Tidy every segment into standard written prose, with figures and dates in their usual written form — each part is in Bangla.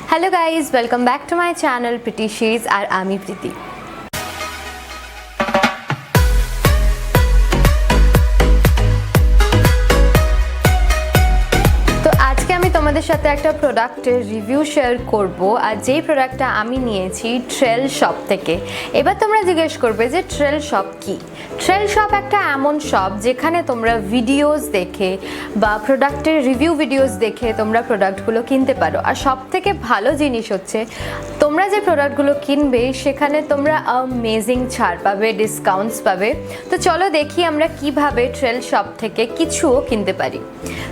Hello guys, welcome back to my channel Preeti Shades and আমি Preeti। তোমাদের সাথে একটা প্রোডাক্টের রিভিউ শেয়ার করব আর যেই প্রোডাক্টটা আমি নিয়েছি ট্রেল শপ থেকে। এবার তোমরা জিজ্ঞেস করবে যে ট্রেল শপ কি? ট্রেল শপ একটা এমন শপ যেখানে তোমরা ভিডিওস দেখে বা প্রোডাক্টের রিভিউ ভিডিওস দেখে তোমরা প্রোডাক্টগুলো কিনতে পারো। আর সব থেকে ভালো জিনিস হচ্ছে তোমরা যে প্রোডাক্টগুলো কিনবে সেখানে তোমরা অ্যামেজিং ছাড় পাবে, ডিসকাউন্টস পাবে। তো চলো দেখি আমরা কিভাবে ট্রেল শপ থেকে কিছুও কিনতে পারি।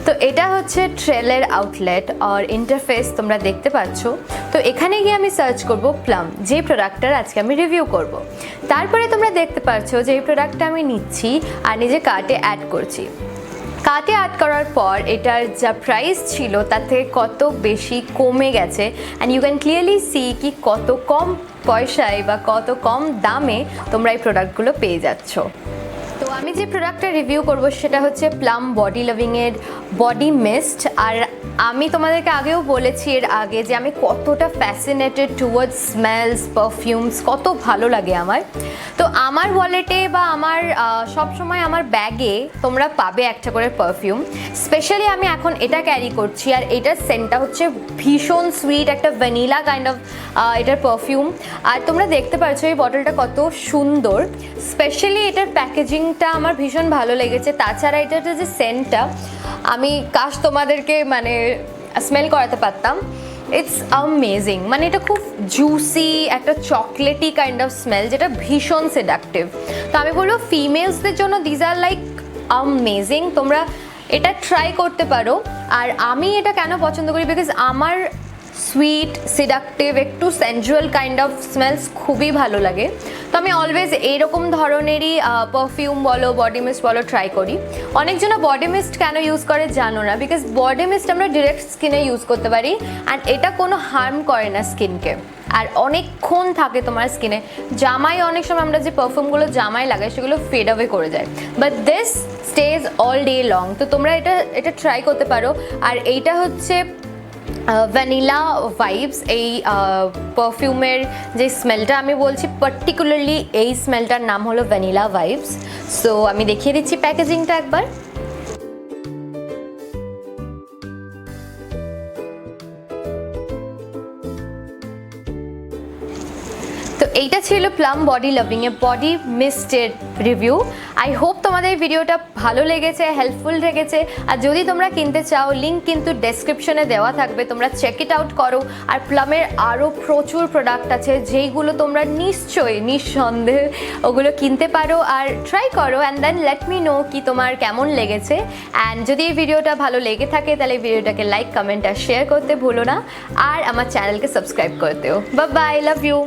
তো এটা হচ্ছে ট্রেলের আউটলেট আর ইন্টারফেস তোমরা দেখতে পাচ্ছ। তো এখানে গিয়ে আমি সার্চ করব প্লাম, যে প্রোডাক্টটার আজকে আমি রিভিউ করব। তারপরে তোমরা দেখতে পাচ্ছ যে এই প্রোডাক্টটা আমি নিচ্ছি আর নিজে কার্টে অ্যাড করছি। কার্টে অ্যাড করার পর এটার যা প্রাইস ছিল তার থেকে কত বেশি কমে গেছে and you can clearly see কি কত কম পয়সায় বা কত কম দামে তোমরা এই প্রোডাক্টগুলো পেয়ে যাচ্ছ। তো আমি যে প্রোডাক্টটা রিভিউ করব সেটা হচ্ছে প্লাম বডি লাভিংয়ের বডি মিস্ট। আর আমি তোমাদেরকে আগেও বলেছি এর আগে যে আমি কতটা ফ্যাসিনেটেড টুয়ার্ডস স্মেলস, পারফিউমস, কত ভালো লাগে আমার। তো আমার ওয়ালেটে বা আমার সবসময় আমার ব্যাগে তোমরা পাবে একটা করে পারফিউম। স্পেশালি আমি এখন এটা ক্যারি করছি আর এটার সেন্টটা হচ্ছে ভীষণ সুইট, একটা ভ্যানিলা কাইন্ড অফ এটার পারফিউম। আর তোমরা দেখতে পাচ্ছ এই বটলটা কত সুন্দর। স্পেশালি এটার প্যাকেজিংটা আমার ভীষণ ভালো লেগেছে। তাছাড়া এটার যে সেন্টটা আমি কাশ তোমাদেরকে মানে স্মেল করাতে পারতাম। ইটস অ্যামেজিং, মানে এটা খুব জুসি একটা চকলেটি কাইন্ড অফ স্মেল যেটা ভীষণ সেডাকটিভ। তো আমি বলবো ফিমেলসদের জন্য দিজ আর লাইক অ্যামেজিং, তোমরা এটা ট্রাই করতে পারো। আর আমি এটা কেন পছন্দ করি, বিকজ আমার সুইট, সিডাকটিভ, একটু সেন্সুয়াল কাইন্ড অফ স্মেলস খুবই ভালো লাগে। তো আমি অলওয়েজ এইরকম ধরনেরই পারফিউম বলো, বডি মিস্ট বলো ট্রাই করি। অনেকজনা বডি মিস্ট কেন ইউজ করে জানো না, বিকজ বডি মিস্ট আমরা ডিরেক্ট স্কিনে ইউজ করতে পারি অ্যান্ড এটা কোনো হার্ম করে না স্কিনকে আর অনেকক্ষণ থাকে তোমার স্কিনে। জামাই অনেক সময় আমরা যে পারফিউমগুলো জামাই লাগাই সেগুলো ফেড অ্যাওয়ে করে যায়, but this stage all day long. তো তোমরা এটা ট্রাই করতে পারো। আর এইটা হচ্ছে ভ্যানিলা ভাইবস, এই পারফিউমের যে স্মেলটা আমি বলছি পার্টিকুলারলি এই স্মেলটার নাম হলো ভ্যানিলা ভাইবস। সো আমি দেখিয়ে দিচ্ছি প্যাকেজিংটা একবার। তো এইটা ছিল প্লাম বডি লাভিংয়ে বডি মিস্টের রিভিউ। আই হোপ তোমাদের ভিডিওটা ভালো লেগেছে, হেল্পফুল লেগেছে। আর যদি তোমরা কিনতে চাও লিঙ্ক কিন্তু ডেসক্রিপশনে দেওয়া থাকবে, তোমরা চেক ইট আউট করো। আর প্লামের আরও প্রচুর প্রোডাক্ট আছে যেইগুলো তোমরা নিশ্চয়ই নিঃসন্দেহে ওগুলো কিনতে পারো আর ট্রাই করো and then let me know কি তোমার কেমন লেগেছে। অ্যান্ড যদি এই ভিডিওটা ভালো লেগে থাকে তাহলে ভিডিওটাকে লাইক, কমেন্ট আর শেয়ার করতে ভুলো না। আর আমার চ্যানেলকে সাবস্ক্রাইব করতেও। Bye bye, love you.